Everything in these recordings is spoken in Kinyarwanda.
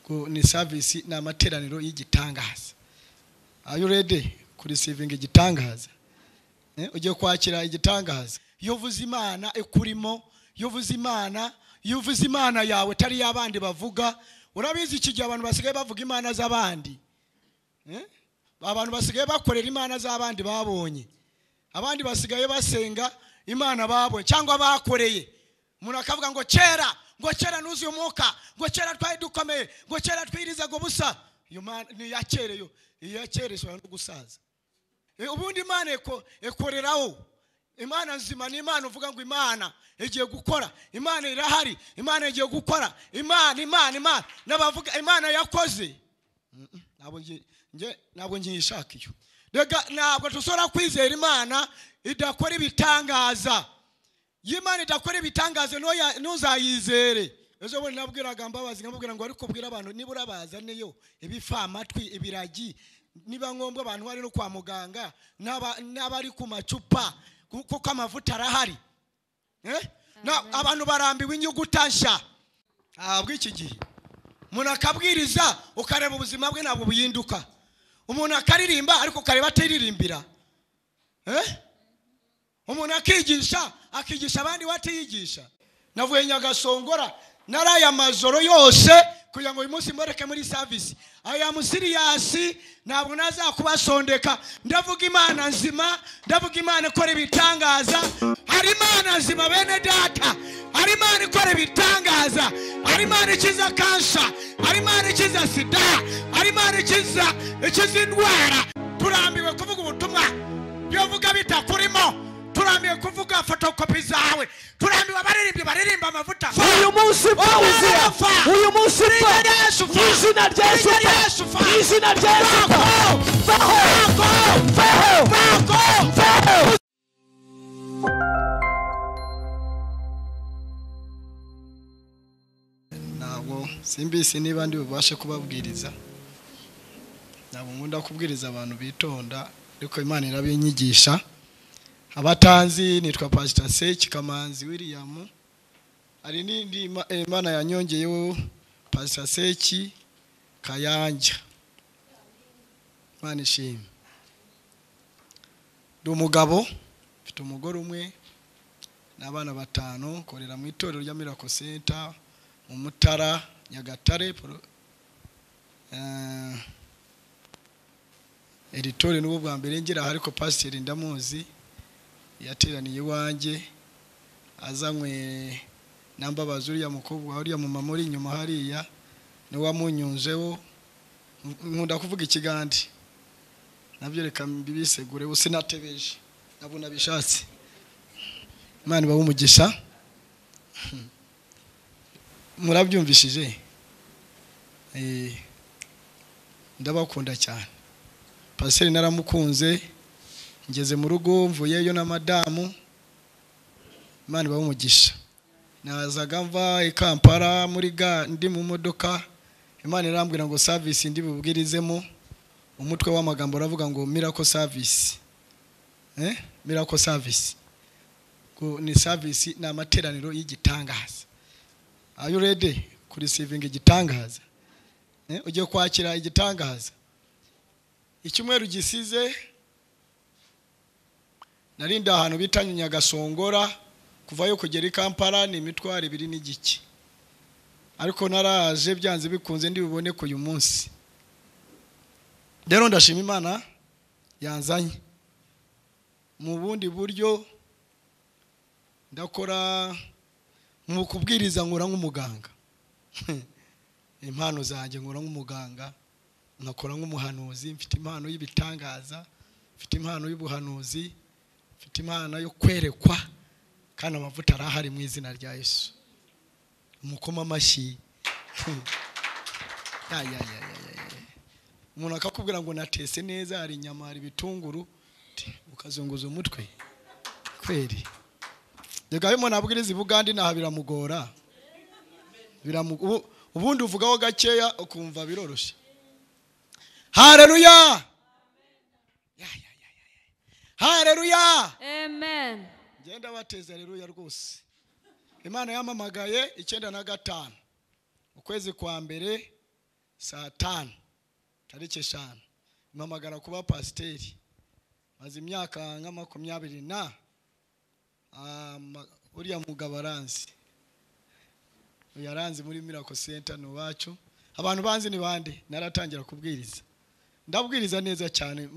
ni service na materaniro y'igitangaza. Are you ready ku receiving igitangaza? Ugiye kwakira igitangaza. Yovuze Imana ekurimo, yovuze Imana yawe tari yabandi bavuga. Urabizi iki gihe abantu basigaye bavuga imana z'abandi. Abantu basigaye bakorera imana z'abandi babonye. Abandi basigaye basenga imana babonye cyangwa bakoreye. Umuntu akavuga ngo kera nuzi umwuka, ngo kera twari dukomeye, ngo kera twirizaga ubusa. Iyo mana ni yakereyo, ishobora no gusaza. Ubundi imana ekoreraho. Imana nzima ni imana uvuga ngo imana igiye gukora, imana irahari, imana igiye gukora, imana nabavuga imana yakoze. Ntabwo ngishaka iyo. Rega ntabwo tusora kwizera imana idakora ibitangaza. Imana idakora ibitangaza ntuzayizere. Ejo bundi nabwiraga Mbabazi nkamubwira ngo ariko bwira abantu nibura bazaniyo ibifa amatwi ibiragi, niba ngombwa abantu bari no kwa muganga n'abari ku macupa kuko amavuta arahari. Abantu barambiwe inyuguta nshya. Bw'iki gihe umuntu akabwiriza ukareba ubuzima bwe ntabwo buhinduka. Umuntu akaririmba ariko ukareba atiririmbira. Umuntu akigisha abandi watiyigisha. Navuye Nyagasongora naraya majoro yose kugira ngo uyu munsi mboreke muri service. Aya musiriyasi ntabwo nazakubasondeka. Ndavuga Imana nzima, ndavuga Imana ikora ibitangaza. Hari Imana nzima bene data, hari Imana ikora ibitangaza, hari Imana ikiza kansa, hari Imana ikiza sida, hari Imana ikiza indwara. Turambiwe kuvuga ubutumwa byovuga bitakurimo. Turambiwe kuvuga fotokopi zawe. Turambiwe baririmba amavuta. Uyu munsi pauze. Uyu munsi izina rya Yesu. Izina rya Yesu. Ntabwo simbisi niba ndi bubashe kubabwiriza. Ntabwo nkunda kubwiriza abantu bitonda, ariko Imana irabinyigisha. Abatanzi nitwa Pastor Seki Kamanzi William. Ari nindi Imana yanyongeyeho Pastor Seki Kayanja. Imana ishimwe. Ndi umugabo, mfite umugore umwe n'abana 5, korera mu itorero rya Miracle Center mu Mutara Nyagatare. Editorial n'ubwo bwa mbere ngira ariko pastor ndamuzi. Yateraniye iwanjye azanywe n'Mbabazi uriya mukobwa uriya mu mama uri inyuma hariya ni wamunyunjeho. Nkunda kuvuga ikigandi nabyo reka mbibisegure usinatebeje nabo nabishatse. Imana ibahe umugisha. Murabyumvishije? Ndabakunda cyane. Pastor naramukunze. Ngeze mu rugo mvuyeyo na madamu. Imana ibahe umugisha. Nazaga mva i Kampala ndi mu modoka. Imana irambwira ngo service ndi bubwirizemo. Umutwe w'amagambo uravuga ngo miracle service. Miracle service. Ni service na materaniro y'igitangaza. Are you ready ku receiving igitangaza? Ugiye kwakira igitangaza. Icyumweru gisize narinda ahantu bita Nyagasongora kuvayo kugera i Kampala ni imitwaro 2 n'igiki. Ariko naraje byanze bikunze ndi bubone ko uyu munsi. Rero ndashima Imana yanzanye. Mu bundi buryo ndakora mu kubwiriza nkora nk'umuganga. Impano zanjye nkora nk'umuganga, nkakora nk'umuhanuzi, mfite impano y'ibitangaza, mfite impano y'ubuhanuzi, mfite impano yo kwerekwa kandi amavuta arahari mu izina rya Yesu. Umukoma amashyi. Umuntu akakubwira ngo natese neza, hari inyama, hari bitunguru, ukazunguza umutwe. Kweri. Yegaye umuntu abwiriza ibugandi naha biramugora. Ubundi uvugaho gakeya ukumva biroroshye. Haleluya. Haleluya. Amen. Ngenda bateza haleluya rwose. Imana yamamagaye 95 ukwezi kwa mbere saa 5 tariki 5 mpamagara kuba pasiteri maze imyaka nka 20 na uriya mugabo aranzi yaranzi muri Miracle Center no wacu abantu banzi ni bande naratangira kubwiriza ndabwiriza neza cyane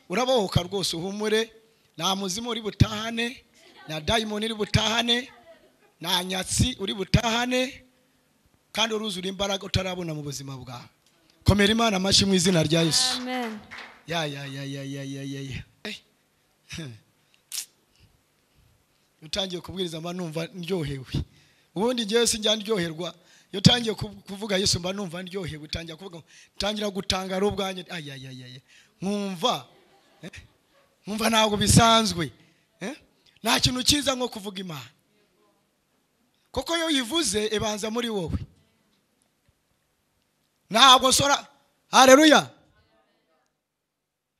urabohoka rwose uhumure nta muzimu uri butahane na diamond uri butahane na nyatsi uri butahane kandi uruzura imbaraga utarabona mu buzima bwawe komera Imana amashi mu izina rya Yesu Amen. ya utangiye kubwiriza mba numva ndyohewe ubundi ngiye sinjya ndyoherwa iyo utangiye kuvuga Yesu mba numva ndyohewe utangira kuvuga tangira gutangara ubwanye nkumva ntabwo bisanzwe nta kintu cyiza nko kuvuga Imana koko yo yivuze ibanza muri wowe ntabwo sora haleluya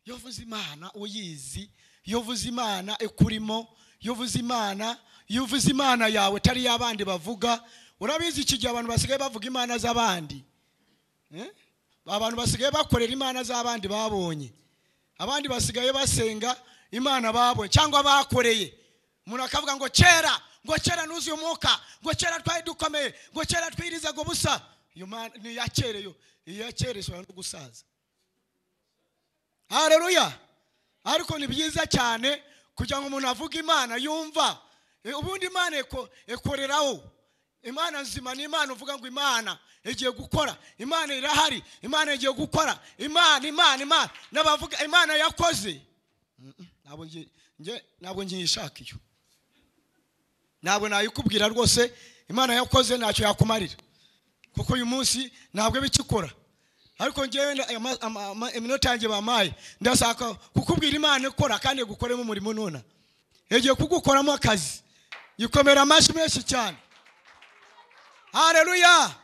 yovuze Imana uyizi yovuze Imana ikurimo yovuze Imana yawe tari yabandi bavuga urabizi iki gihe abantu basigaye bavuga imana z'abandi abantu basigaye bakorera imana z'abandi babonye abandi basigaye basenga imana babonye cyangwa bakoreye umuntu akavuga ngo kera nuzi umwuka ngo kera twari dukomeye ngo kera twirizaga ubusa iyo mana ni yakereyo ishobora no gusaza haleluya ariko ni byiza cyane kugira ngo umuntu avuge Imana yumva ubundi Imana ekoreraho Imana nzima ni Imana uvuga ngo Imana igiye gukora Imana irahari Imana igiye gukora Imana nabavuga Imana yakoze ntabwo ngishaka iyo ntabwo nayikubwira rwose Imana yakoze ntacyo yakumarira kuko uyu munsi ntabwo bikikora ariko ngewe iminota yanjye bamaye ndashaka kukubwira Imana ikora kandi gukoremo umurimo nona yagiye kugukoramo akazi yikomera amashi menshi cyane haleluya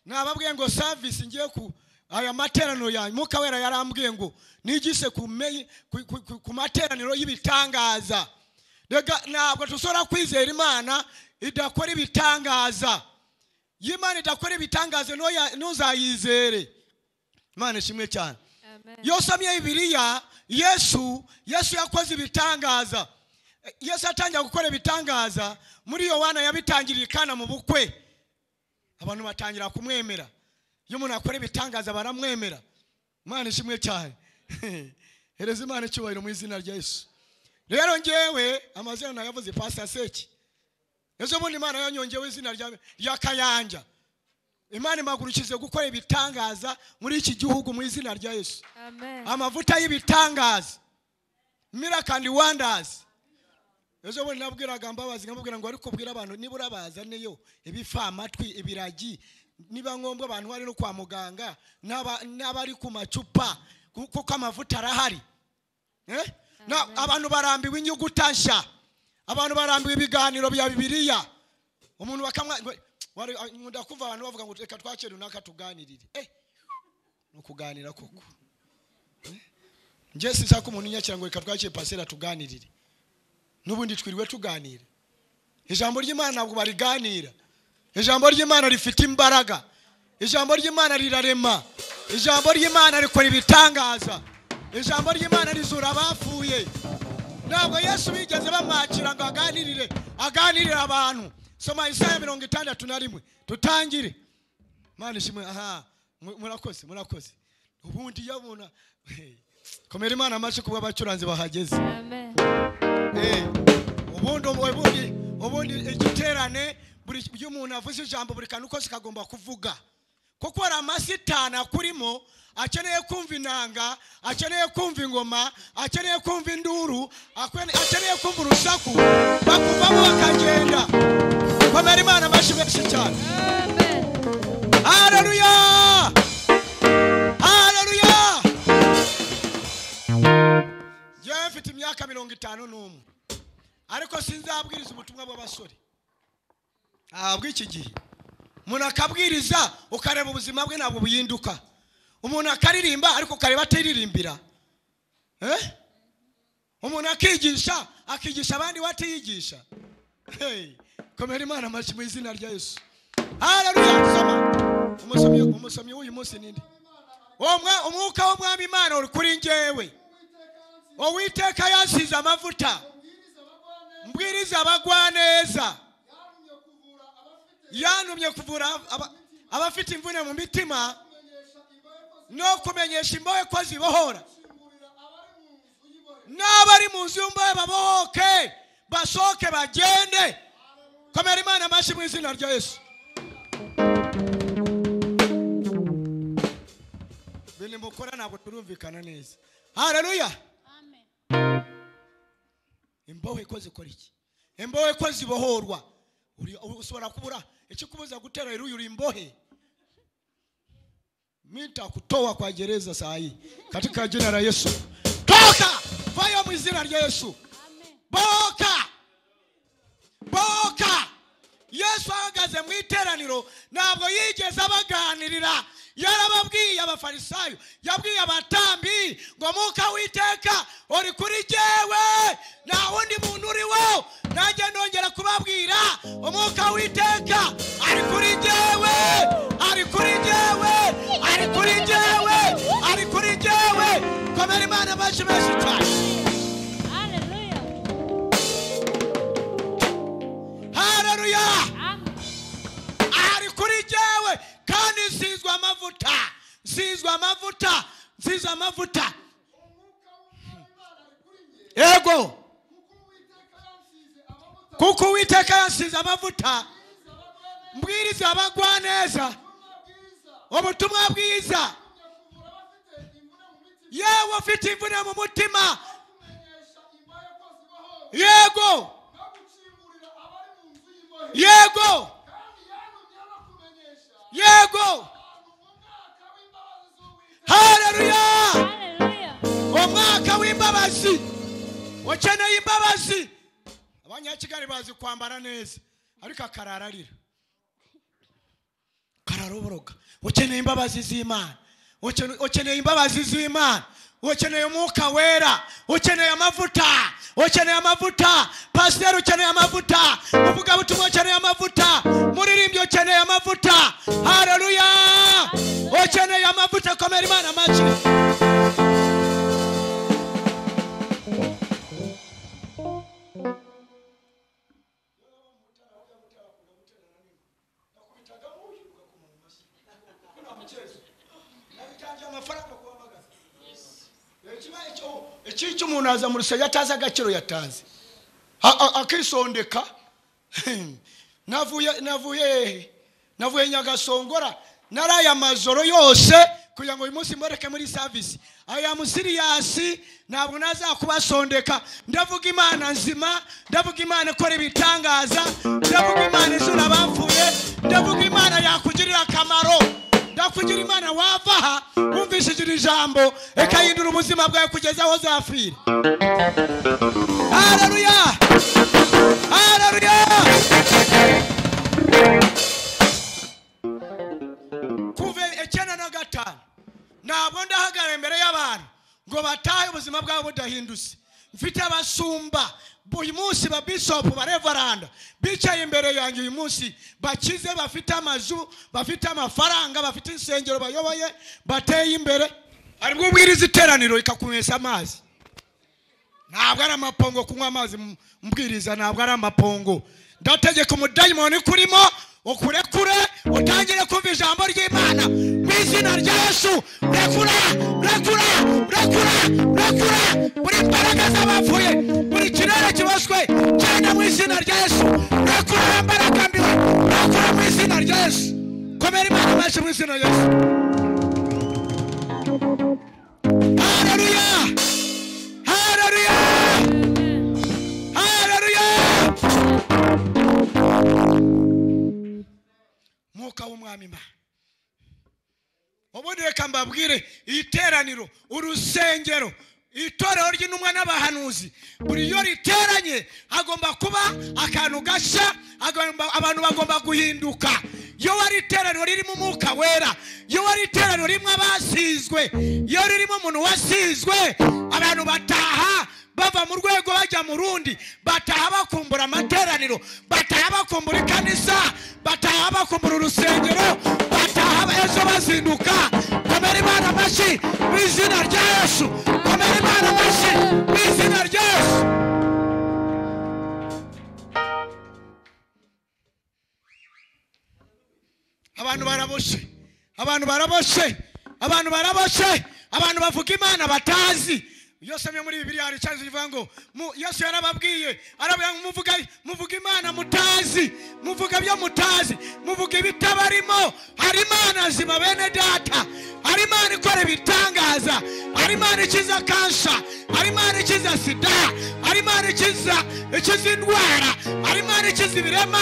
nababwiye ngo service ngiye ku aya materaniro ya Mwuka Wera yarambwiye ngo nigise ku materaniro y'ibitangaza ntabwo tusora kwizera Imana idakora ibitangaza Imana idakora ibitangaza ntuzayizere Imana ishimwe cyane yosomye Bibiliya Yesu yakoze ibitangaza Yesu atangira gukora ibitangaza muri Yohana yabitangiriye Kana mu bukwe abantu batangira kumwemera iyo umuntu akora ibitangaza baramwemera Imana ishimwe cyane hereza Imana icyubahiro mu izina rya Yesu rero ngewe amazina nayavuze Pastor Seki ejo bundi Imana yanyongewe izina rya Kayanja Imana imagurukize gukora ibitangaza muri iki gihugu mu izina rya Yesu Amen. Amavuta y'ibitangaza miracle and wonders ejo bundi nabwiraga mbabazi nkamubwira ngo ariko bwira abantu nibura bazaneyo ibifa amatwi ibiragi niba ngombwa abantu bari no kwa muganga n'abari ku macupa kuko amavuta arahari abantu barambiwe inyuguta nshya abantu barambiwe ibiganiro bya Bibiliya umuntu bakamwa ndakumva abantu bavuga ngo reka twakere runaka tuganirire no kuganira koko nje sinshaka umuntu nyakira ngo reka twakere pasera tuganirire nubundi twiriwe tuganira ijambo ry'Imana ntabwo bariganira ijambo ry'Imana rifite imbaraga ijambo ry'Imana rirarema ijambo ry'Imana rikora ibitangaza ijambo ry'Imana rizura abapfuye ntabwo Yesu bigeze bamwakira ngo aganirire abantu soma Isaya 61 tutangire Imana ishimwe murakoze ubundi yabona komera Imana amashi kuba abacuranzi bahageze Amen. ubundi igiterane buri umuntu avuze ijambo buri kantu kose kagomba kuvuga kuko ari amasitana kurimo akeneye kumva inanga akeneye kumva ingoma akeneye kumva induru akeneye kumva urusaku bakuvamo bakagenda komera Imana amashi menshi cyane haleluya haleluya yewe mfite imyaka 51 ariko sinzabwiriza ubutumwa bw'abasore bw'iki gihe umuntu akabwiriza ukareba ubuzima bwe ntabwo buhinduka umuntu akaririmba ariko ukareba atiririmbira umuntu akigisha abandi watiyigisha komera Imana amashi mu izina rya Yesu haleluya soma umusomyi umusomyi w'uyu munsi ninde? Umwuka w'Umwami Imana uri kuri njyewe. Uwiteka yansize amavuta. Mbwiriza abagwaneza. Yantumye kuvura abafite imvune mu mitima no kumenyesha imbohe ko zibohora. N'abari mu nzu y'imbohe babohoke, basohoke bagende. Komera Imana amashyi mu izina rya Yesu. Bini mukora ntabwo turumvikana neza. Haleluya. Amen. Imbohe ko zikora iki? Imbohe ko zibohorwa. Ushobora kubura ikikubuza gutera uri imbohe. Nitakutoa kwa gereza saa hii katika jina la Yesu. Toka! Fire mu izina rya Yesu. Amen. Boka! Boka! Yesu ahagaze mu iteraniro ntabwo yigeze abaganirira. Yarababwiye abafarisayo, yabwiye abatambi ngo Mwuka w'Iteka uri kuri jewe, nta wundi muntu uriho. Nanjye nongera kubabwira Umwuka w'Iteka ari kuri jewe, ari kuri jewe, ari kuri jewe, ari kuri jewe. Komera Imana amashyi menshi cyane. Haleluya. Haleluya. Ari kuri jewe kandi nsizwe amavuta, nsizwe amavuta, nsizwe amavuta. Yego. Kuko Uwiteka yansize amavuta. Mbwiriza abagwaneza ubutumwa bwiza. Yewe ufite imvune mu mutima. Yego. Yego. Yego. Haleluya. Umwaka w'imbabazi. Ukeneye imbabazi. Abanyakigali bazi kwambara neza ariko akarararira. Kararoboroga. Ukeneye imbabazi z'Imana. Ukeneye imbabazi z'Imana. Ukeneye Umwuka wera. Ukeneye amavuta. Ukeneye amavuta. Pastor ukeneye amavuta. Uvuga butumwa ukeneye amavuta. Muririmbyi ukeneye amavuta. Haleluya. Ukeneye amavuta. Komera Imana amashyi. Icyo umuntu aza mu rusengero atazi agaciro yatazi akisondeka. navuye Nyagasongora naraye amazoro yose kugira ngo uyu munsi mboreke muri service. Aya musiriyasi ntabwo nazakubasondeka. Ndavuga Imana nzima, ndavuga Imana ikora ibitangaza, ndavuga Imana izura abapfuye, ndavuga Imana yakugirira akamaro. Ndakugira Imana wavaha wumvishije iri jambo ekayindura ubuzima bwawe kugeza aho zafira. Haleluya. Haleluya. Kuve 95 ntabwo ndahagara imbere y'abantu ngo batahe ubuzima bwabo budahindutse. Mfite abasumba uyu munsi ba bishop ba reverend bicaye imbere yanjye uyu munsi bakize, bafite amazu, bafite amafaranga, bafite insengero bayoboye, bateye imbere. Ari bwo ubwiriza iteraniro ikakumesa amazi. Ntabwo ari amapongo kunywa amazi mbwiriza, ntabwo ari amapongo. Ndategeka umudayimoni kurimo ukurekure utangire kumva ijambo ry'Imana mu izina rya Yesu. Rekura, rekura, rekura, rekura buri mbaraga z'abapfuye, buri kirere kiboswe cyane mu izina rya Yesu. Rekura imbaraga mbi, rekura mu izina rya Yesu. Komera Imana amashyi mu izina rya Yesu. Haleluya. Haleluya. Haleluya. Mwuka w'Umwami Imana. Ubundi reka mbabwire iteraniro, urusengero, itorero ry'intumwa n'abahanuzi, buri yo riteranye hagomba kuba akantu gasha, abantu bagomba guhinduka. Yo wari iteraniro ririmo Umwuka wera, yo wari iteraniro rimwe abasizwe, yo ririmo umuntu wasizwe, abantu bataha bava mu rwego bajya mu rundi, bataha bakumbura amateraniro, bataha bakumbura ikanisa, bataha bakumbura urusengero, bataha ejo bazinduka komera Imana amashyi mu izina rya Yesu komera Imana amashyi mu izina rya Yesu abantu baraboshe abantu bavuga Imana batazi Yesu amye muri Bibiliya hari cyanzu kivuga ngo Yesu yarababwiye muvuga Imana mutazi muvuga byo mutazi muvuga ibitabarimo hari Imana ziba bene data hari Imana ikora ibitangaza hari Imana ikiza kansha hari Imana ikiza sida hari Imana ikiza indwara hari Imana ikiza ibirema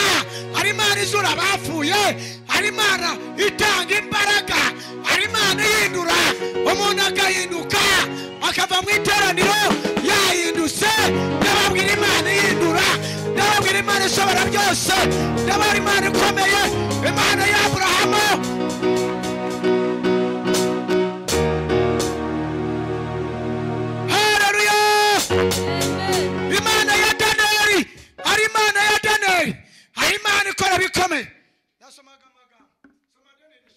hari Imana izura abapfuye hari Imana itanga imbaraga hari Imana ihindura umuntu agahinduka akava mu iteraniro yahindutse ndababwira Imana ihindura ndababwira Imana ishobora byose ndababwira Imana ikomeye Imana ya Aburahamu haleluya Imana ya Danieli hari Imana ya Danieli hari Imana ikora bikomeye nasomaga amagambo soma Danieli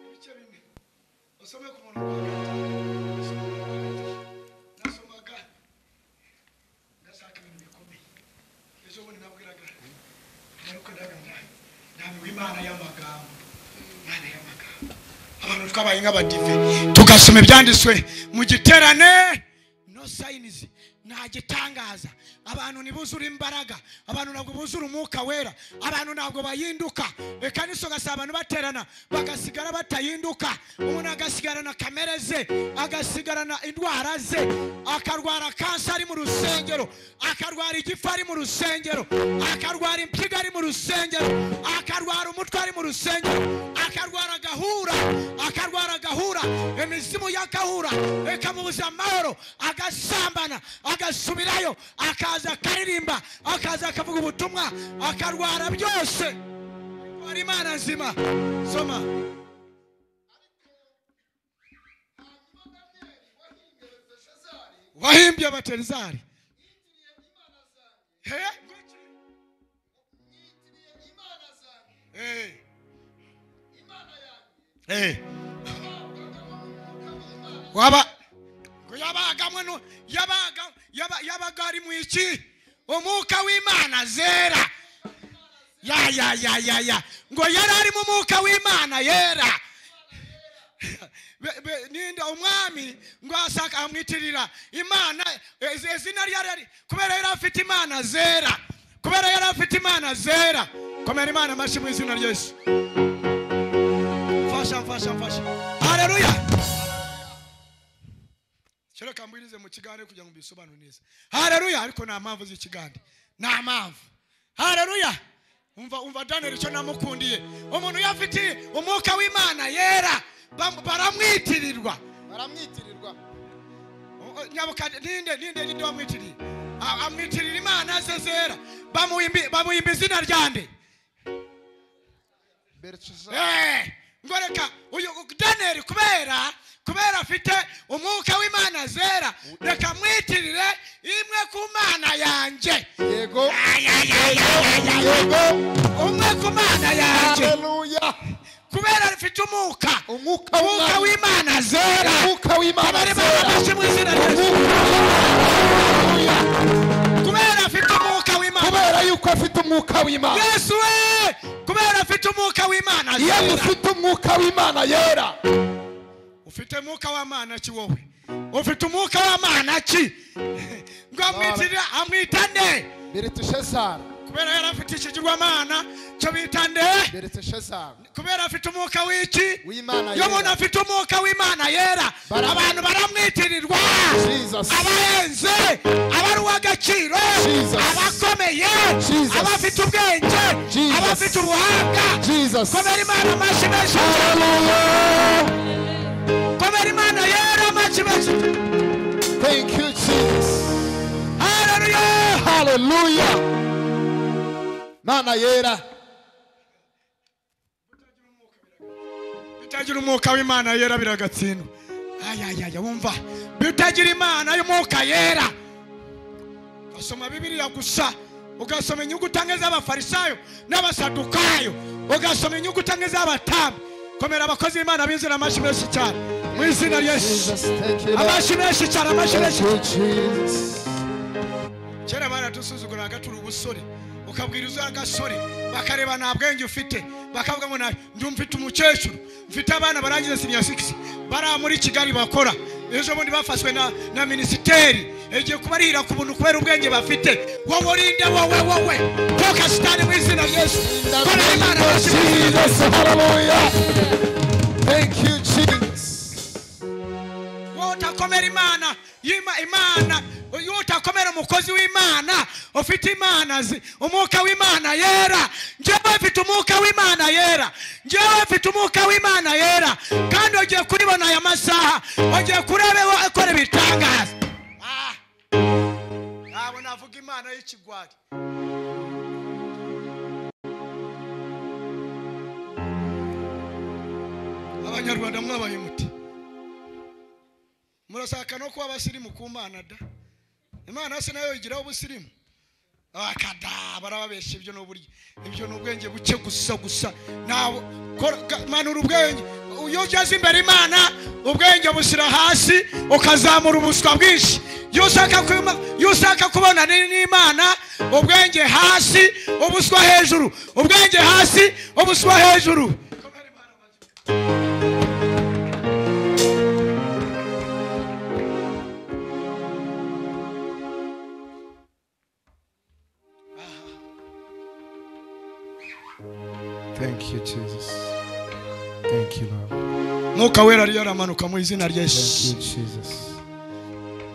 ibice bimwe usome ku muntu nasomaga ndashaka ibintu bikomeye ejo bundi nabwiraga naruko ndabwira Imana y'amagambo abantu twabaye nk'abadive tugasoma ibyanditswe mu giterane no signs nta gitangaza abantu nibuzura imbaraga abantu ntabwo buzura umwuka wera abantu ntabwo bahinduka reka nisogasa abantu baterana bagasigara batahinduka umuntu agasigarana kamere ze agasigarana indwara ze akarwara kansa ari mu rusengero akarwara igifu ari mu rusengero akarwara impyiga ari mu rusengero akarwara umutwe ari mu rusengero akarwara agahura imizimu y'agahura ikamubuza amahoro agasambana agasubirayo akaza akaririmba akaza akavuga ubutumwa akarwara byose ari Imana nzima soma wahimbye abaterizari waba yabaga ari mu iki umwuka w'Imana zera ya ngo yari ari mu mwuka w'Imana yera ninde umwami ngo asaka amwitirira Imana izina ryari kubera yari afite Imana zera komera Imana amashi mu izina rya Yesu fasha haleluya Shiraka mbwirize mu kigande kugira ngo bisobanure neza haleluya ariko nta mpamvu z'ikigande nta mpamvu haleluya umva Daniel cyo namukundiye umuntu yafite umwuka w'Imana yera baramwitirirwa nyabuka ninde wamwitiriye amwitirira Imana zezera bamuhimba izina ryande ngoreka uyu Daniel kubera afite umwuka w'Imana zera reka mwitirire imwe ku Mana yanje yego umwe ku Mana yanje haleluya kubera afite umwuka w'Imana zera kubera afite umwuka w'Imana kubera yuko afite umwuka w'Imana Yesu we kubera afite umwuka w'Imana zera iyo ufite umwuka w'Imana yera ufite umwuka w'Imana ki wowe ufite umwuka w'Imana ki ngo amwitane Bereteshazar kubera yari afite ikigirwamana cyo bitande Bereteshazar kubera afite umwuka w'iki w'Imana yo umuntu afite umwuka w'Imana yera abantu baramwitirirwa abahenze abaruwa agaciro abakomeye abafite ubwenge abafite ubuhanga komera Imana amashi menshi komera Imana yera amashi menshi thank you Jesus hallelujah Mana yera bitagira umwuka w'Imana yera biragatsindwa wumva bitagira Imana y'umwuka yera basoma Bibiliya gusa ugasoma inyuguti nke z'abafarisayo n'abasadukayo, ugasoma inyuguti nke z'abatambyi. Komera abakozi b'Imana b'inzira amashi menshi cyane mu izina rya Yesu. Amashi menshi cyane, amashi menshi. Kera baradusuzuguraga turi ubusore, ukabwiriza agasore bakareba nta bwenge ufite, bakavuga ngo ndi mfite umukecuru, mfite abana barangiza senior 6 bara muri Kigali bakora. Ejo bundi bafashwe na ministeri egiye kubarira ku buntu kubera ubwenge bafite. Wowe urinde, wowe toka sitani mu izina rya Yesu. Hallelujah. Thank you Jesus. Utakomera Imana, Imana, utakomera umukozi w'Imana, ufite Imana umwuka w'Imana yera. Njyewe mfite umwuka w'Imana yera, njyewe mfite umwuka w'Imana yera, kandi ugiye kuribona aya masaha, ugiye kurebe akora ibitangaza. Abo navuga Imana y'ikigwari. Abanyarwanda mwabaye muti murasaka no kuba abasirimu ku Mana da. Imana se nayo igiraho ubusirimu. Akada barababesha ibyo n'uburyo, ibyo n'ubwenge buke gusa nawo manura ubwenge. Iyo ugeze imbere Imana ubwenge bushyira hasi ukazamura ubuswa bwinshi. Yusaka kubona n'Imana ubwenge hasi ubuswa hejuru, ubwenge hasi ubuswa hejuru. Thank you Jesus. Thank you Lord. Mwuka wera yaramanuka mu izina rya Yesu. Thank you Jesus.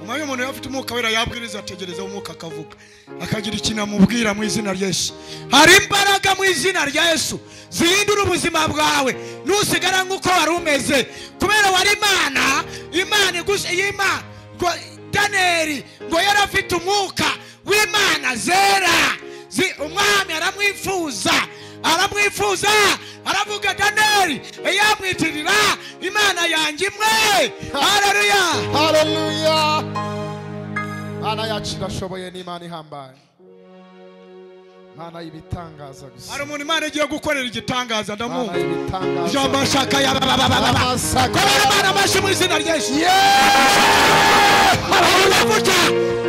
Umaye umuntu yafite umwuka wera yabwiriza ategereza umwuka akavuga, akagira ikintu amubwira mu izina rya Yesu. Hari imbaraga mu izina rya Yesu zihindura ubuzima bwawe, nusigara nk'uko wari umeze kubera wari Imana Imana ngo Daniel ngo yarafite umwuka w'Imana zera. Umwami aramwifuza aravuga Daniel yamwitirira Imana yanjye imwe. Hallelujah, hallelujah. Mana yacu irashoboye, ni Imana ihambaye, Mana y'ibitangaza gusa. Hari umuntu Imana igiye gukorera igitangaza ndamuzi. Ijambo shaka ya Imana amashi mu izina rya Yesu.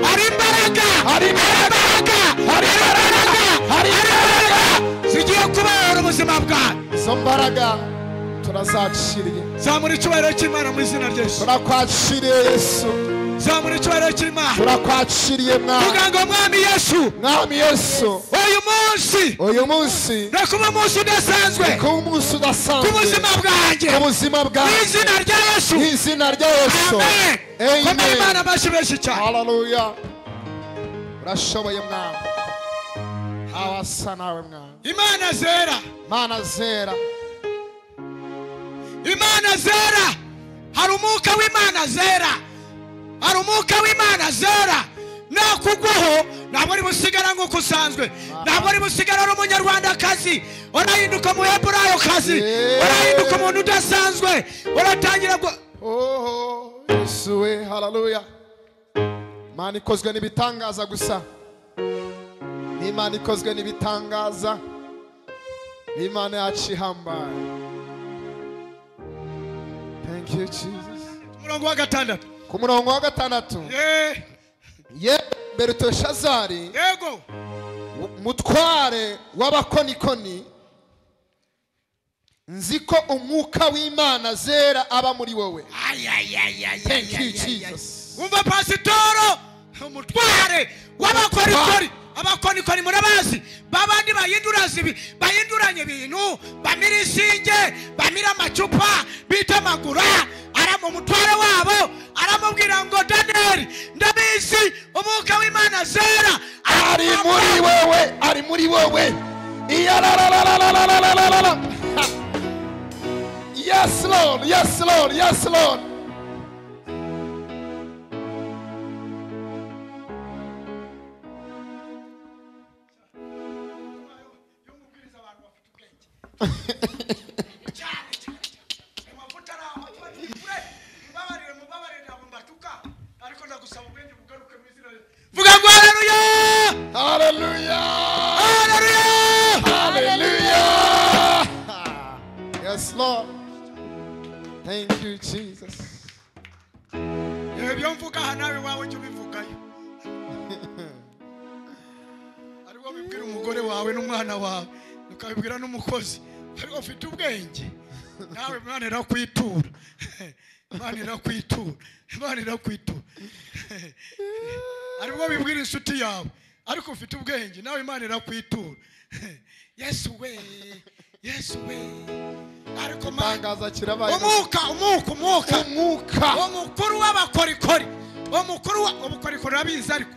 Hari imbaraga zigiye kubera ubuzima bwawe. Izo mbaraga turazaciriye. Zamura icyubahiro cy'Imana mu izina rya Yesu. Turakwaciriye Yesu. Zamura icyubahiro cy'Imana. Turakwaciriye Muganga Mwami Yesu. Mwami Yesu. Uyu munsi nakuba umunsi udasanzwe. Ku munsi udasanzwe. Ku buzima bwanjye. Ku buzima bwanjye. Mu izina rya Yesu. Mu izina rya Yesu. Amen. Imana bashibeshi cyane. Hallelujah. Urashoboye Mwami. Awasa nawe Mwami. Imana zera. Mana zera. Imana zera. Hari umwuka w'Imana zera. Hari umwuka w'Imana zera. Nakugwaho ntabwo ari busigara nk'uko usanzwe, ntabwo ari busigara ari umunyarwandakazi, urahinduka mu Heburayo kazi, urahinduka umuntu udasanzwe, uratangira Yesu we. Hallelujah. Imana ikozwe n'ibitangaza gusa, ni Imana ikozwe n'ibitangaza, ni Imana yacu ihambaye. Thank you Jesus. Umurongo wa gatandatu. Ku murongo wa gatandatu. Beluteshazari, yego, mutware w'abakonikoni, nziko umwuka w'Imana zera aba muri wowe. Thank you Jesus. Umva pasitoro, umutware w'abakonikoni. Abakonikoni murabazi, babandi bahinduranye ibintu, bamira isinge, bamira amacupa, bita amagura. Aramu umutware wabo aramubwira ngo Daniel, ndabizi umwuka w'Imana zera ari muri wowe, ari muri wowe. Yes Lord, yes Lord, yes Lord. Vuga ngo haleluya. Haleluya. Lord. Thank you, Jesus. Ebyo mvuga hanawe wawe cyo bivugayo. Ariko bibwira umugore wawe n'umwana wawe, ukabibwira n'umukozi. Ariko ufite ubwenge. Nawe mwana irakwitura. Imana irakwitura. Imana irakwitura. Ariko bibwira inshuti yawe. Ariko ufite ubwenge nawe Imana irakwitura. Yesu we. Yesu we. Ariko Tangaza kirabaye. Umuka. Umukuru w'abakorikori. Umukuru w'abakorikori abizi ariko.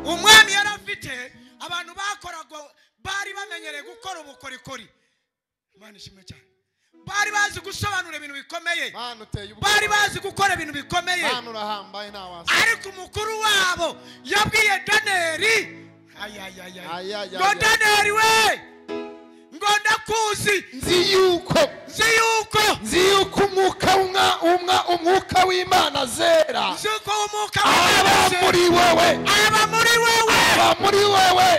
Umwami yarafite abantu bakoraga bari bamenyereye gukora ubukorikori. Imana ishimwe cyane. Bari bazi gusobanura ibintu bikomeye. Bari bazi gukora ibintu bikomeye. Ariko umukuru wabo yabwiye Daniyeli, ngo Daniyeli we, ngo ndakuzi, nzi yuko umwuka w'Imana zera aba muri wowe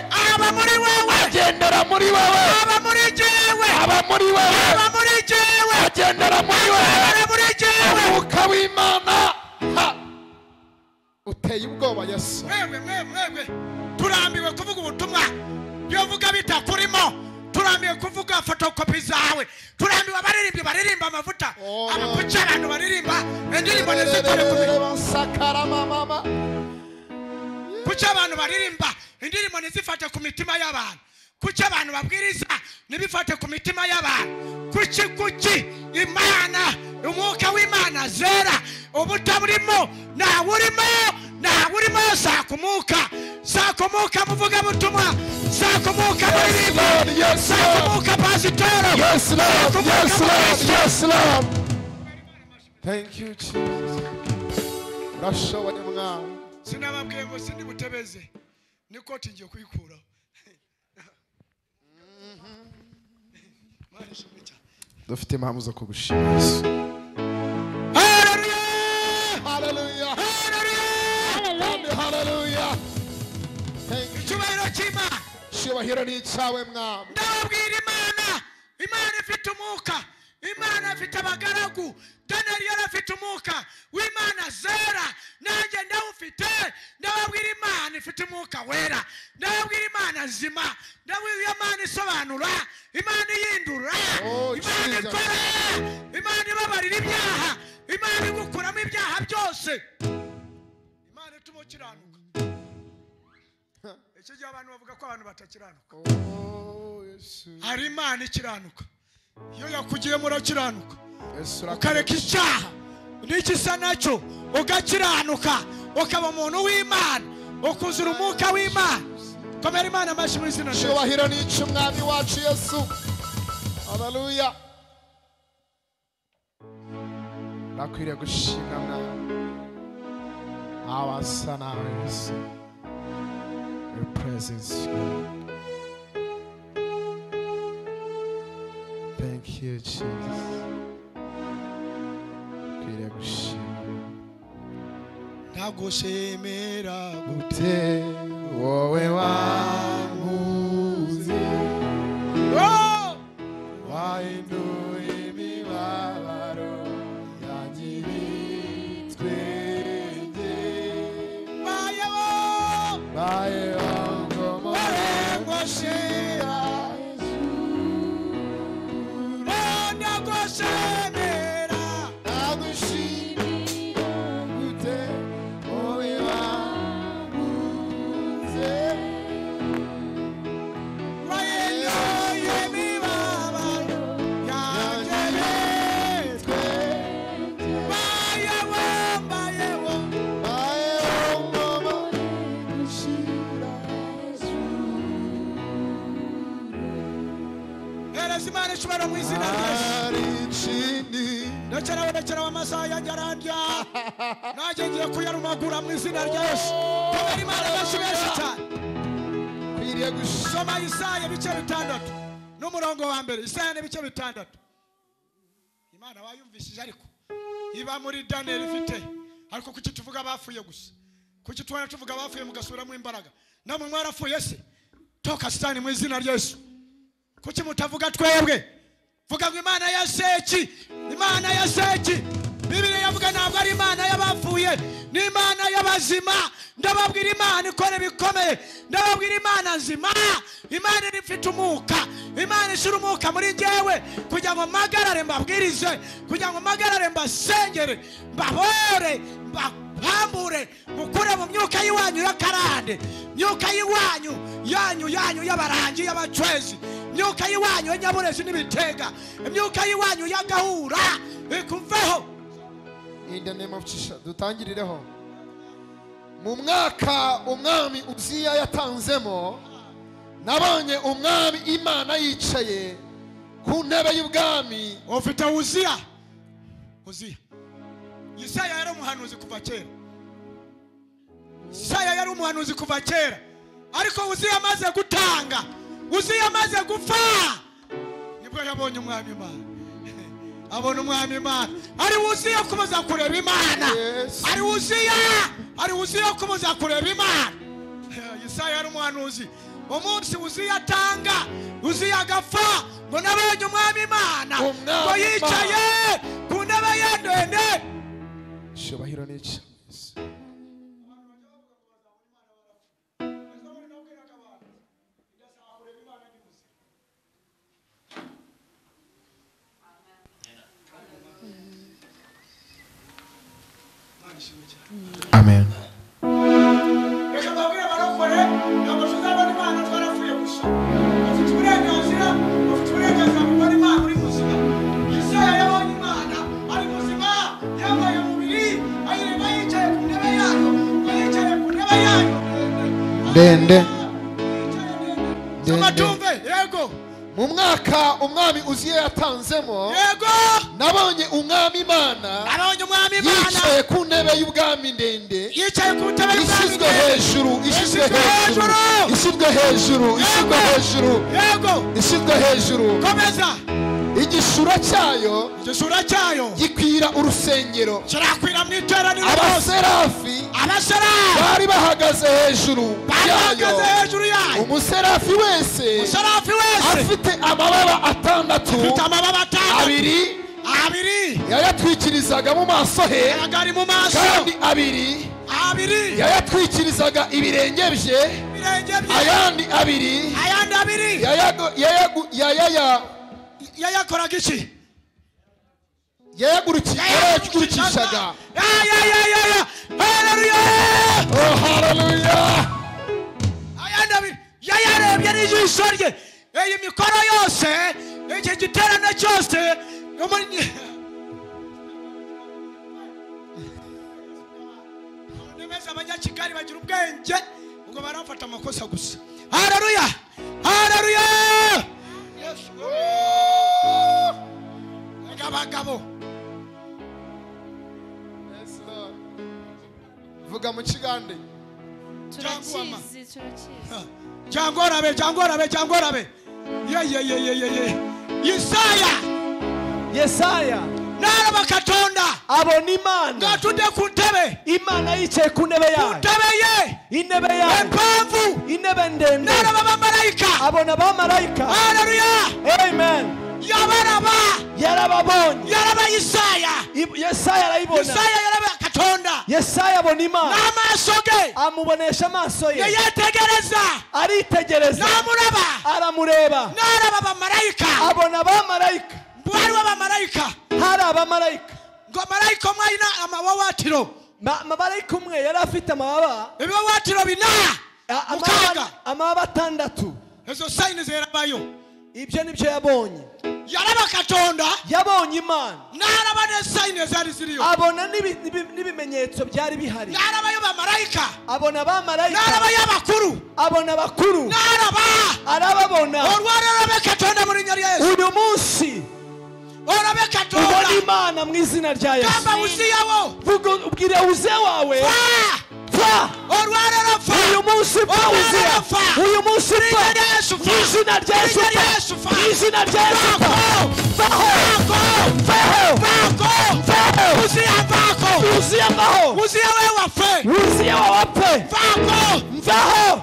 agendera muri wowe agendera muri wowe umwuka w'Imana uteye ubwoba Yesu. Mwebwe turambiwe kuvuga ubutumwa byovuga bitakurimo. Turambiwe kuvuga fotokopi zawe. Turambiwe abaririmbyi baririmba amavuta. Abakuca abantu baririmba indirimbo nezikore kumika. Kuca abantu baririmba indirimbo nezifate ku mitima y'abantu. Kuca abantu babwiriza nibifate ku mitima y'abantu. Kuki Imana umwuka w'Imana zera ubutaburimo nawurimo sakumuka muvuga butumwa sakumuka baririmba sakumuka pasitoro. Yes Lord. Thank you Jesus. Urashoboye mwana. Sinababwiye ngo sindi butebeze niko tingiye kuyikura. Dufite impamvu zo kugushima Yesu. Hallelujah. Cyubahiro ni cyawe mwami. Ndababwira Imana ifite umwuka. Imana ifite abagaragu. Daniyeli yarafite umwuka w'Imana zera. Nanjye ndawufite. Ndababwira Imana ifite umwuka wera. Ndababwira Imana nzima. Ndababwira Imana isobanura. Imana yindura. Imana ikora. Imana ibabarira ibyaha. Imana igukuramo ibyaha byose. Imana itumukiranuka. Icyo gihe abantu bavuga ko abantu batakiranuka. Hari Imana ikiranuka. Iyo yakugiye murakiranuka. Ukareka icyaha n'ikisa nacyo ugakiranuka ukaba umuntu w'Imana ukuzura umwuka w'Imana. Komera Imana amashyi mu izina rye. Cyubahiro ni cy'umwami wacu Yesu. Hallelujah. Nakwiriye gushimwa mwami. Abasa nawe Yesu. Your presence. Thank you, Jesus. Kwiriye gushimwa. Ndagushimira gute wowe wankuze. Wahinduye imibabaro yanjye ibitwenge. Bayeho ngo murengoshira Yesu. Ndagushimira gute wowe wankuze. Wahinduye imibabaro yanjye ibitwenge. Bayeho ngo murengoshira Yesu. Hereza Imana ishobora mu izina rye. Ndacaraho amasaha yanjye arandya. Nanjye ngiye kuyarumagura mu izina rya Yesu. Komera Imana amashyi menshi cyane. Kwiriye Soma Isaya ibice 6 n'umurongo wa mbere. Isaya n'ibice 6. Imana wayumvishije ariko iba muri Daniyeli ifite. Ariko kuki tuvuga bapfuye gusa? Kuki tuvuga bapfuye mugasubiramo imbaraga? Namwe mwarafuye se? Toka Satani mu izina rya Yesu. kuki mutavuga twebwe vuga ngo Imana ya Seki Imana ya Seki Bibiliya yavuga ntabwo ari Imana y'abapfuye ni Imana y'abazima ndababwira Imana ikora bikomeye ndababwira Imana nzima Imana ifite umuka Imana ishira umuka muri njyewe kugira ngo magarare mbabwirize kugira ngo magarare mbasengere mbahore mbambure mukure mu myuka yiwanyu y'akarande myuka yiwanyu yanyu y'abarangi y'abacwezi myuka yiwanyu y'inyaburezi n'ibitega imyuka yiwanyu y'agahura ikuveho. In the name of Jesus. Dutangirireho. Mu mwaka umwami Uziya yatanzemo nabonye umwami Imana yicaye ku ntebe y'ubwami. Ufite Uziya Yesaya yari umuhanuzi kuva kera Yesaya yari umuhanuzi kuva kera ariko Uziya amaze gutanga Uziya amaze gupfa nibwo yabonye umwami Imana abona umwami Imana ari Uziya kumaza kureba Imana ari Uziya kumaza kureba Imana. Yesaya yari umuhanuzi umunsi Uziya atanga Uziya agapfa ngo nabonye umwami Imana ngo yicaye ku ntebe ye ndende. Shobahiro n'iki Amen. Ndende yego mu mwaka umwami Uziya yatanzemo nabonye umwami Imana yicaye ku ntebe y'ubwami ndende ishyizwe hejuru komeza igishura cyayo gikwira urusengero kirakwira mu iteraniro abaserafi bari bahagaze hejuru yayo umuserafi wese afite amababa atandatu abiri yayatwikirizaga mu maso he kandi abiri yayatwikirizaga ibirenge bye ayandi abiri yayakoraga iki yayagurukishaga. Haleluya ayandi abiri yayarebye n'ijisho rye iyi mikoro yose iki giterane cyose nemeza abanyakigali bagira ubwenge ngo barafata amakosa gusa. Haleluya abagabo vuga mu kigande cyangwa Yesaya naraba Katonda abona Imana ngatude ku ntebe Imana yicaye ku ntebe yayo intebe yayo impamvu intebe ndende naraba abamarayika abona abamarayika. Haleluya amen. yarababonye Yesaya arayibona yaraba Katonda Yesaya abona Imana n'amaso ge amubonesha amaso ye aritegereza aramureba naraba abamarayika abona abamarayika bari abamarayika hari abamarayika ngo marayika umwe ayina amawatiro mamarayika umwe yari afite amababa ibiwatiro amababa atandatu ezo signs zerabayo ibyo nibyo yabonye yaraba Katonda yabonye Imana naraba ne signs zari ziriyo abona n'ibimenyetso byari bihari narabayo bamarayika abona abamarayika narabayo abakuru abona abakuru arababona orwarabe Katonda muri nyari Yesu uyu munsi orabe Katonda ubona Imana mu izina rya Yesu kamba uziyawo vuga ubwire Uziya wawe orwarara fa uyu munsi Uziya uyu munsi izina rya Yesu izina rya Yesu Uziya mvaho Uziya wewe wafe Uziya wape mvaho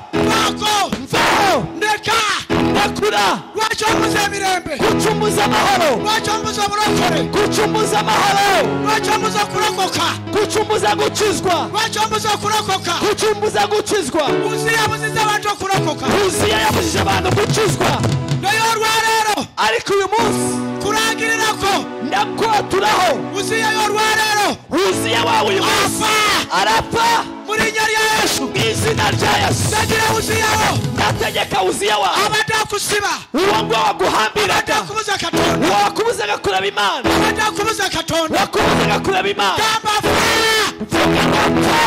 ndeka ndakura rwacombuza imirembe gucumbuza amahoro rwacombuza uburokore gucumbuza amahoro rwacombuza kurokoka gucumbuza gukizwa rwacombuza kurokoka gucumbuza gukizwa Uziya buziza abantu kurokoka Uziya yabujije abantu gukizwa nayo rwarero ariko uyu munsi kurangirira ko ndakwaturaho Uziya yo rwarero Uziya wawe uyu munsi arapfa muri nyari ya Yesu mu izina rya Yesu ndagira Uziya wo ndategeka Uziya wawe abadakusiba uwo ngo waguhambiraga abadakubuza katonda wakubuzaga kureba Imana abadakubuza katonda wakubuzaga kureba Imana gamba fa vuga ngo pfa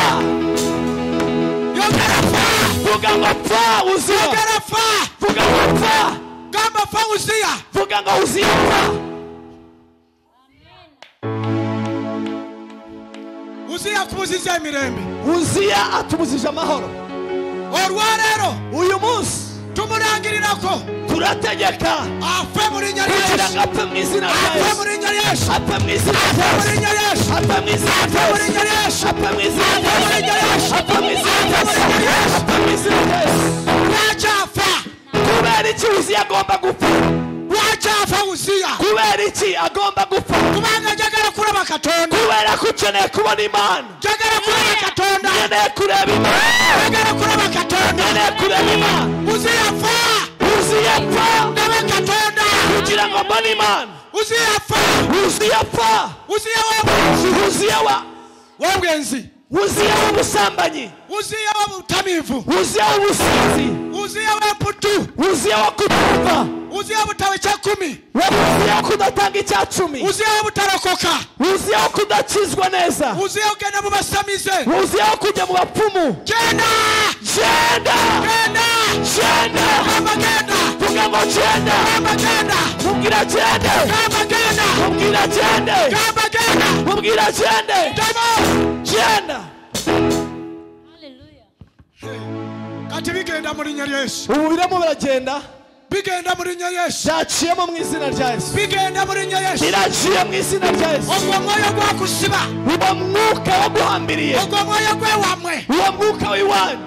yogera fa vuga ngo pfa Uziya yogera fa vuga ngo pfa gamba fa Uziya vuga ngo Uziya pfa Uziya kubuziza imirembe Uziya atubuzije amahoro orwarero uyu munsi tumurangirira ko turategeka afe muri nyari kugira Yesu ngo apfe mu izina rya afe Yesu muri nyari Yesu apfe mu izina rya afe muri Yesu nyari Yesu apfe mu izina rya afe muri Yesu nyari Yesu apfe mu izina rya afe muri nyari Yesu Yesu apfe mu izina rya Yesu apfe mu izina rya Yesu wachafa kubera iki Uziya agomba gupfa wachafa Uziya kubera iki agomba gupfa kubanga jagara kuraba katonda kubera ko ukeneye kubona Imana jagara kuraba katonda nkeneye kureba Imana jagara kuraba katonda nkeneye kureba Imana Uziya fa Uziya pfa ndaba katonda kugira ngo mbone Imana Uziya fa Uziya pfa Uziya Uziya wabwenzi Uziya w'ubusambanyi Uziya w'ubutamivu Uziya w'ubusinzi Uziya w'imputu Uziya wa kutumva Uziya butawe cya 10 Uziya wo kudatanga icya 10 Uziya butarokoka Uziya wo kudakizwa neza Uziya ugenda mu basamize Uziya wo kujya mu bapfumu genda genda genda genda kama genda vuga ngo genda kama genda mubwira genda kama genda mubwira genda kama genda mubwira genda Demo genda kati bigenda muri nyari Yesu ubu birimo biragenda bigenda muri nyari Yesu byaciyemo mu izina rya Yesu bigenda muri nyari Yesu biraciye mu izina rya Yesu ubwo mwoyo gwakusiba uwo mwuka waguhambiriye ubwo mwoyo gwe wamwe uwo mwuka w'iwanyu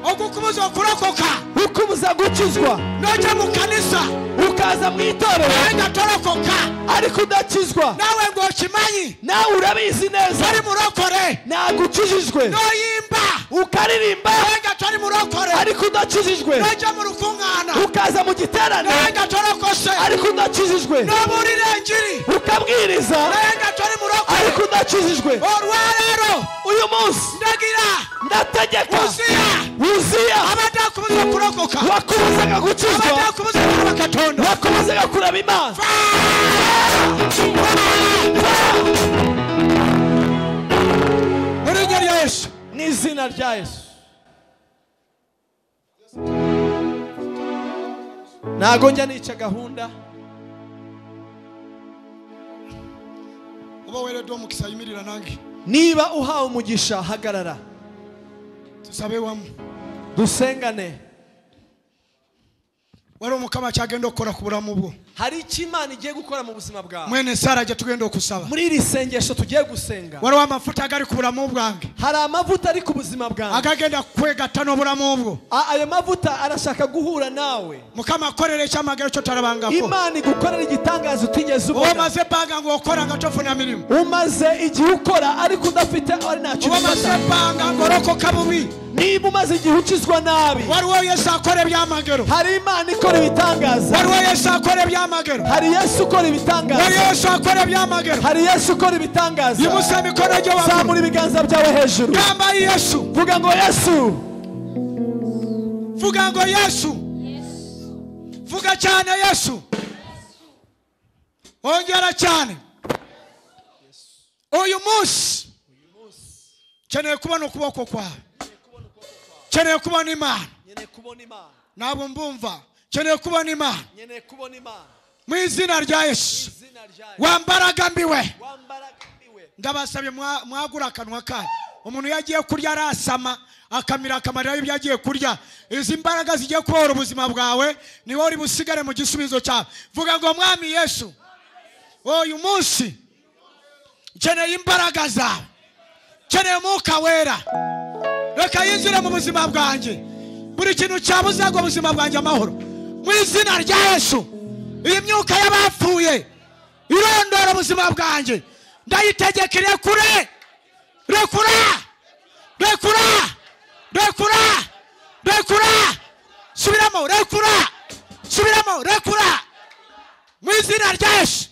okukubuza kurokoka ukubuza gukizwa noja mu kanisa ukaza mu itorero wenda torokoka ariko udakizwa nawe ngo kimanyi nawe urabizi neza ari murokore nagukijijwe noyimba ukaririmba wenda tari murokore ariko udakijijwe noja mu rukungana ukaza mu giterane wenda torokose ariko udakijijwe noburira injiri ukabwiriza wenda tari murokore ariko udakijijwe orwarero uyu munsi ndagira ndategeka Uziya Uziya abadakubuza kurokoka wakubuzaga gukizwa abadakubuza kuraba katonda wakubuzaga kureba Imana muri nyari Yesu mu izina rya Yesu ntago njya nica gahunda uba weredo mukisa yimirira nange niba uhawe umugisha hagarara tusabe wamu dusengane wari umukama cyagenda okora ku buramu bwo hari icyo Imana igiye gukora mu buzima bwawe mwene Sara ajya tugenda okusaba muri iri sengesho tugiye gusenga wari wamafuta agari ku buramu bwange hari amavuta ari ku buzima bwawe agagenda kwegatana oburamu bwo ayo mavuta arashaka guhura nawe mukama akorere cyamagero cyo tarabangako Imana igukorera igitangazo utigeze ubona umaze banga ngo okora gatofuna mirimo umaze igihe ukora ariko udafite ari ntacyo umaze banga ngo rokoka bubi niba umaze igihe ukizwa nabi wari wo Yesu akore byamagero hari Imana ikora ibitangaza wari wo Yesu akore byamagero hari Yesu ukora wari ibitangaza Yesu akore byamagero hari Yesu ukora ibitangaza yimusa mikoro ryo zamura ibiganza byawe hejuru gamba Yesu vuga ngo Yesu vuga ngo Yesu vuga cyane Yesu ongera cyane uyu munsi keneye kubona ukuboko kwawe keneye kubona Imana ntabwo mbumva keneye kubona Imana mu izina rya Yesu wambaraga mbiwe ndabasabye mwagura akanwa kawe umuntu yagiye kurya arasama akamira akamarira ibyo yagiye kurya izi mbaraga zigiye kubohora ubuzima bwawe niwe uri busigare mu gisubizo cyawe vuga ngo mwami Yesu uyu munsi keneye imbaraga zawe keneye umwuka wera reka yinjire mu buzima bwanjye buri kintu cyabuzaga ubuzima bwanjye amahoro mu izina rya Yesu. Iyi myuka y'abapfuye irondora ubuzima bwanjye ndayitegekere kure. Rekura, rekura, rekura, rekura. Subiramo, rekura, subiramo, rekura mu izina rya Yesu.